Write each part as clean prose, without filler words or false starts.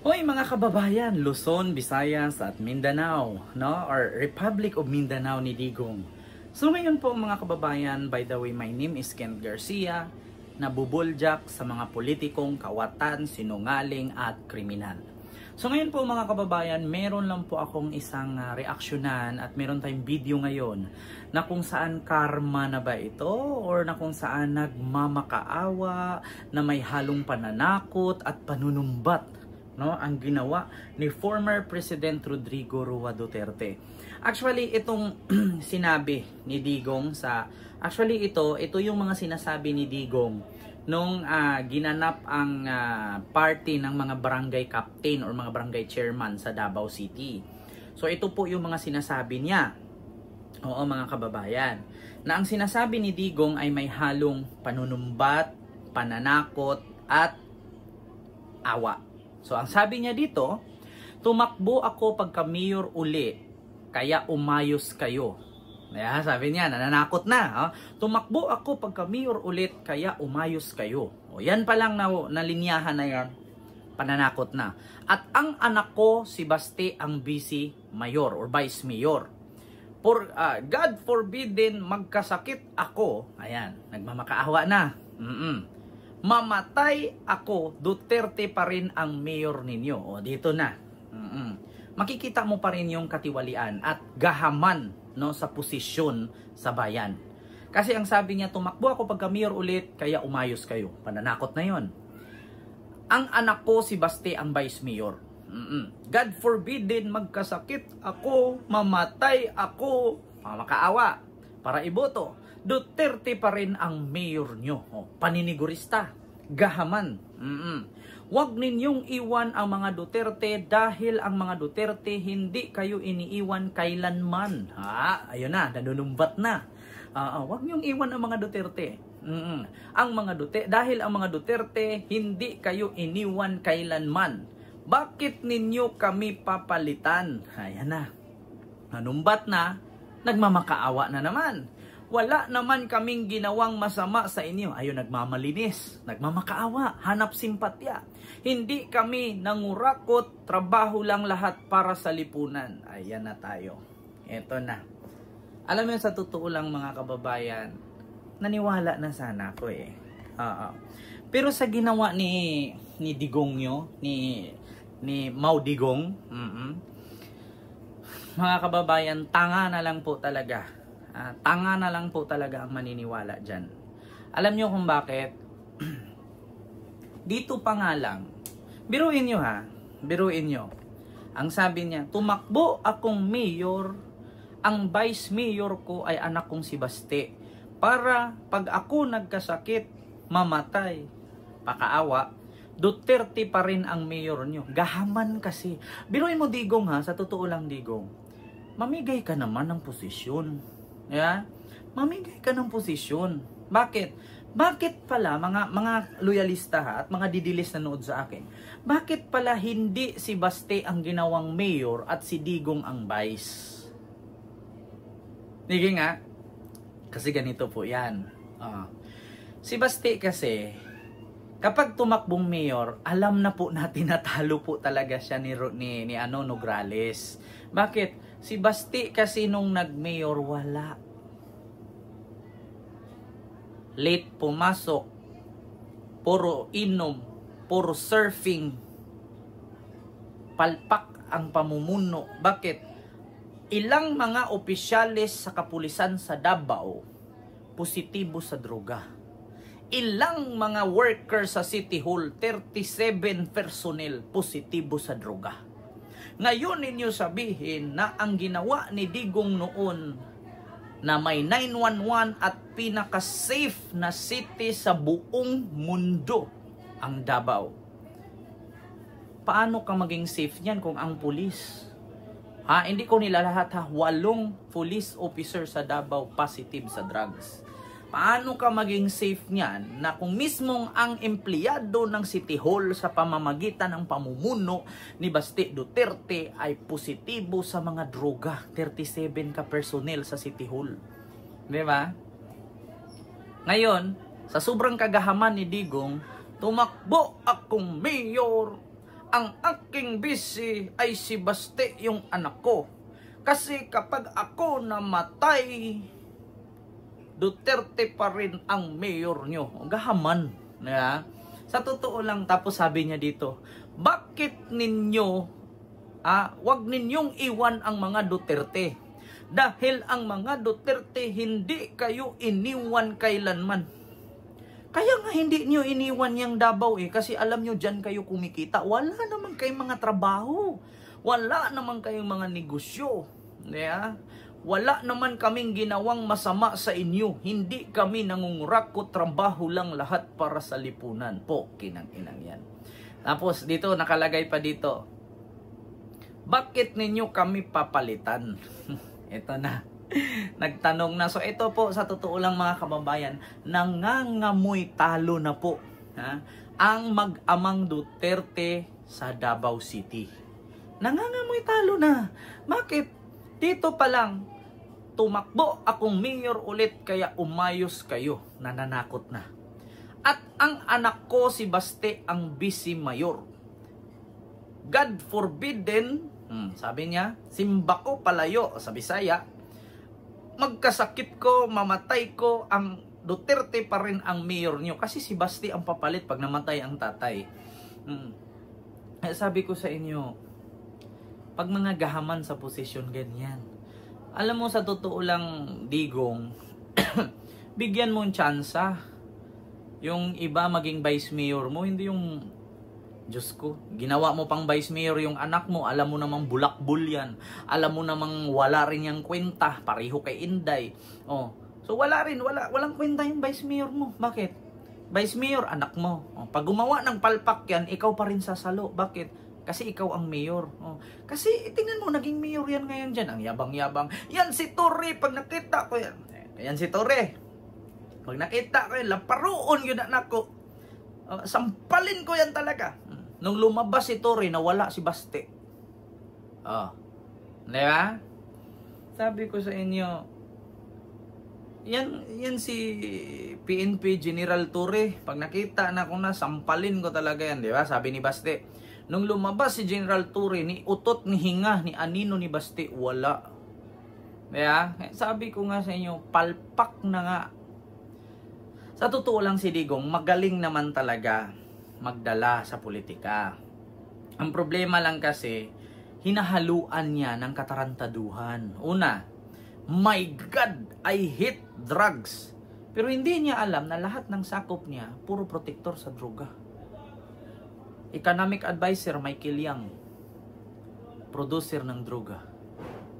Hoy mga kababayan, Luzon, Visayas at Mindanao, no? Or Republic of Mindanao ni Digong. So ngayon po mga kababayan, by the way, my name is Kent Garcia, nabubuljak sa mga politikong kawatan, sinungaling at kriminal. So ngayon po mga kababayan, meron lang po akong isang reaksyonan at meron tayong video ngayon na kung saan karma na ba ito or na kung saan nagmamakaawa na may halong pananakot at panunumbat, no, ang ginawa ni former President Rodrigo Roa Duterte. Actually, itong sinabi ni Digong ito yung mga sinasabi ni Digong nung ginanap ang party ng mga barangay captain or mga barangay chairman sa Davao City. So ito po yung mga sinasabi niya. Oo mga kababayan, na ang sinasabi ni Digong ay may halong panunumbat, pananakot at awa. So ang sabi niya dito, tumakbo ako pagka mayor uli, kaya umayos kayo. Kaya sabi niya, nananakot na. Tumakbo ako pagka mayor ulit, kaya umayos kayo. O yan pa lang na linyahan na yan, pananakot na. At ang anak ko, si Basti, ang vice mayor or vice mayor. God forbid din magkasakit ako. Ayan, nagmamakaawa na. Mamatay ako, Duterte pa rin ang mayor ninyo. O dito na. Makikita mo pa rin yung katiwalian at gahaman, no, sa posisyon sa bayan. Kasi ang sabi niya, tumakbo ako pagka mayor ulit, kaya umayos kayo. Pananakot na yon. Ang anak ko si Basti ang vice mayor. God forbid din magkasakit ako, mamatay ako, makaawa para iboto. Duterte pa rin ang mayor nyo. Paninigurista, gahaman. Huwag ninyong iwan ang mga Duterte dahil ang mga Duterte hindi kayo iniiwan kailanman. Ayun na, nanunumbat na. Huwag niyong iwan ang mga Duterte. Dahil ang mga Duterte hindi kayo iniwan kailanman. Bakit ninyo kami papalitan? Ayan na. Nanumbat na, nagmamakaawa na naman. Wala naman kaming ginawang masama sa inyo. Ayun, nagmamalinis, nagmamakaawa, hanap simpatya. Hindi kami nangurakot, trabaho lang lahat para sa lipunan. Ayan na tayo. Eto na. Alam mo, sa totoo lang mga kababayan, naniwala na sana ako eh. Pero sa ginawa ni Digong nyo, ni Mau Digong, mga kababayan, tanga na lang po talaga. Tanga na lang po talaga ang maniniwala dyan. Alam nyo kung bakit? Dito pa nga lang, biruin nyo ha, biruin nyo. Ang sabi niya, tumakbo akong mayor, ang vice mayor ko ay anak kong si Basti. Para pag ako nagkasakit, mamatay, pakaawa, Duterte pa rin ang mayor nyo. Gahaman kasi. Biruin mo Digong ha, sa totoo lang Digong, mamigay ka naman ng posisyon. Yeah? Mamigay ka ng posisyon. Bakit? Bakit pala mga loyalista ha, at mga didilis na nood sa akin, bakit pala hindi si Basti ang ginawang mayor at si Digong ang vice? Sige nga. Kasi ganito po yan. Si Basti kasi, kapag tumakbong mayor, alam na po natin na talo po talaga siya ni Nograles. Bakit? Si Basti kasi nung nag-mayor, wala. Late pumasok, puro inom, puro surfing, palpak ang pamumuno. Bakit? Ilang mga opisyalis sa kapulisan sa Davao, positibo sa droga. Ilang mga workers sa City Hall, 37 personnel, positibo sa droga. Ngayon ninyo sabihin na ang ginawa ni Digong noon na may 911 at pinaka-safe na city sa buong mundo, ang Davao. Paano ka maging safe niyan kung ang pulis? Hindi ko nila lahat 8 police officer sa Davao positive sa drugs. Paano ka maging safe niyan na kung mismong ang empleyado ng City Hall sa pamamagitan ng pamumuno ni Basti Duterte ay positibo sa mga droga? 37 ka personnel sa City Hall. Di ba? Ngayon, sa sobrang kagahaman ni Digong, tumakbo akong mayor, ang aking bisi ay si Baste yung anak ko. Kasi kapag ako namatay, Duterte pa rin ang mayor nyo. Gahaman. Yeah? Sa totoo lang, tapos sabi niya dito, bakit ninyo, wag ninyong iwan ang mga Duterte. Dahil ang mga Duterte hindi kayo iniwan kailanman. Kaya nga hindi nyo iniwan yung Davao kasi alam nyo dyan kayo kumikita. Wala naman kayong mga trabaho. Wala naman kayong mga negosyo. Yeah? Wala naman kaming ginawang masama sa inyo. Hindi kami nangungurakot, trabaho lang lahat para sa lipunan. Po, kinang-inang yan. Tapos dito, nakalagay pa dito, bakit ninyo kami papalitan? Ito na. Nagtanong na. So ito po, sa totoo lang mga kababayan, nangangamoy talo na po ang mag-amang Duterte sa Davao City. Nangangamoy talo na. Bakit? Dito pa lang, tumakbo akong mayor ulit kaya umayos kayo. Nananakot na. At ang anak ko si Baste ang vice mayor. God forbidden, sabi niya, simba ko palayo sa Bisaya, magkasakit ko, mamatay ko, ang Duterte pa rin ang mayor nyo. Kasi si Baste ang papalit pag namatay ang tatay. Sabi ko sa inyo, pag mga gahaman sa posisyon ganyan, alam mo sa totoo lang, Digong, bigyan mo ng tsansa. Yung iba maging vice mayor mo, hindi yung, Diyos ko, ginawa mo pang vice mayor yung anak mo, alam mo namang bulakbul yan, alam mo namang wala rin yung kwenta, pareho kay Inday. So walang kwenta yung vice mayor mo. Bakit? Vice mayor, anak mo. Pag gumawa ng palpak yan, ikaw pa rin sasalo. Bakit? Kasi ikaw ang mayor. Kasi tingnan mo, naging mayor yan ngayon dyan. Ang yabang-yabang. Yan si Torre, pag nakita ko yan. Yan si Torre. Pag nakita ko yan, laparoon yun anak ko. Sampalin ko yan talaga. Nung lumabas si Torre, nawala si Baste. Diba? Sabi ko sa inyo, yan si PNP General Torre. Pag nakita na ko na, sampalin ko talaga yan. Diba? Sabi ni Baste. Nung lumabas si General Torre, ni utot, ni hinga, ni anino ni Baste, wala. Kaya, sabi ko nga sa inyo, palpak na nga. Sa totoo lang si Digong, magaling naman talaga magdala sa politika. Ang problema lang kasi, hinahaluan niya ng katarantaduhan. Una, my God, I hate drugs. Pero hindi niya alam na lahat ng sakop niya, puro protektor sa droga. Economic advisor Michael Yang, producer ng droga.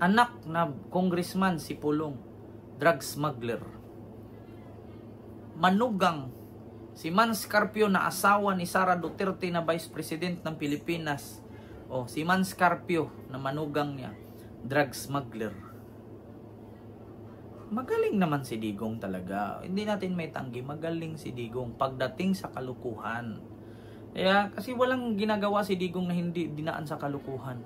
Anak na congressman si Pulong, drug smuggler. Manugang si Man Scarpio na asawa ni Sara Duterte na Vice President ng Pilipinas. Si Man Scarpio na manugang niya, drug smuggler. Magaling naman si Digong talaga. Hindi natin may tanggi, magaling si Digong pagdating sa kalukuhan. Kasi walang ginagawa si Digong na hindi dinaan sa kalukuhan.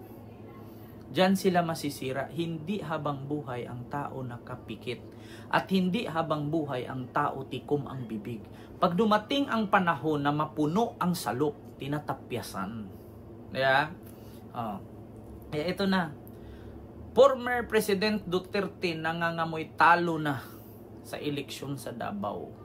Diyan sila masisira. Hindi habang buhay ang tao nakapikit. At hindi habang buhay ang tao tikom ang bibig. Pag dumating ang panahon na mapuno ang salop, tinatapyasan. Ito na. Former President Duterte nangangamoy talo na sa eleksyon sa Davao.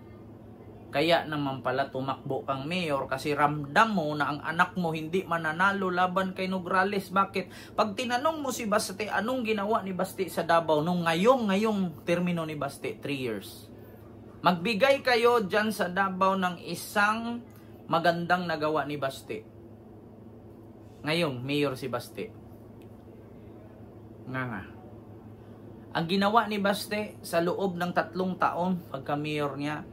Kaya naman pala tumakbo kang mayor kasi ramdam mo na ang anak mo hindi mananalo laban kay Nograles. Bakit? Pag tinanong mo si Baste, anong ginawa ni Baste sa Davao nung ngayong termino ni Baste, 3 years. Magbigay kayo dyan sa Davao ng isang magandang nagawa ni Baste. Ngayong mayor si Baste. Nga. Ang ginawa ni Baste sa loob ng 3 taon pagka mayor niya,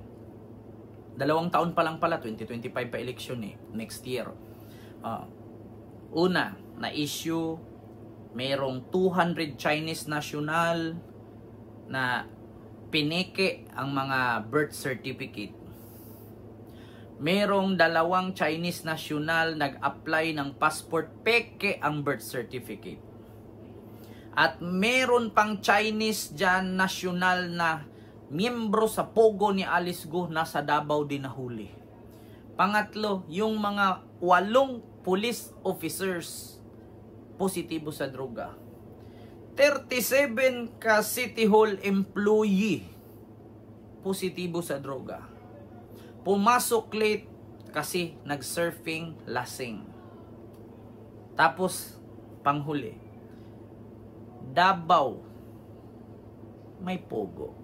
2 taon pa lang pala, 2025 pa eleksyon next year. Una, na issue, mayroong 200 Chinese national na pinike ang mga birth certificate. Mayroong 2 Chinese national nag-apply ng passport, peke ang birth certificate. At meron pang Chinese dyan national na miyembro sa Pogo ni Alice Go nasa Davao din nahuli. Pangatlo, yung mga 8 police officers positibo sa droga. 37 ka City Hall employee positibo sa droga. Pumasok late kasi nag-surfing lasing. Tapos, panghuli, Davao, may pogo.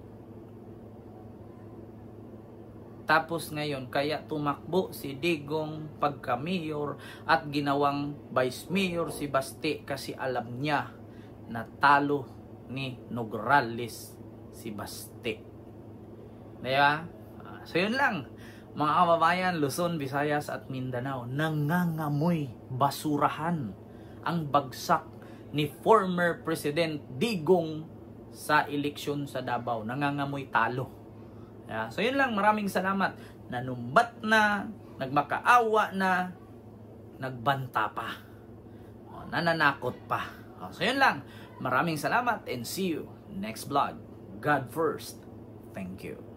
Tapos ngayon, kaya tumakbo si Digong pagka-mayor at ginawang vice mayor si Baste kasi alam niya na talo ni Nograles si Baste. Diba? So yun lang, mga kababayan, Luzon, Visayas at Mindanao, nangangamoy basurahan ang bagsak ni former President Digong sa eleksyon sa Davao. Nangangamoy talo. So yun lang, maraming salamat. Nanumbat na, nagmakaawa na, nagbanta pa, nananakot pa. So yun lang, maraming salamat and see you next vlog. God first. Thank you.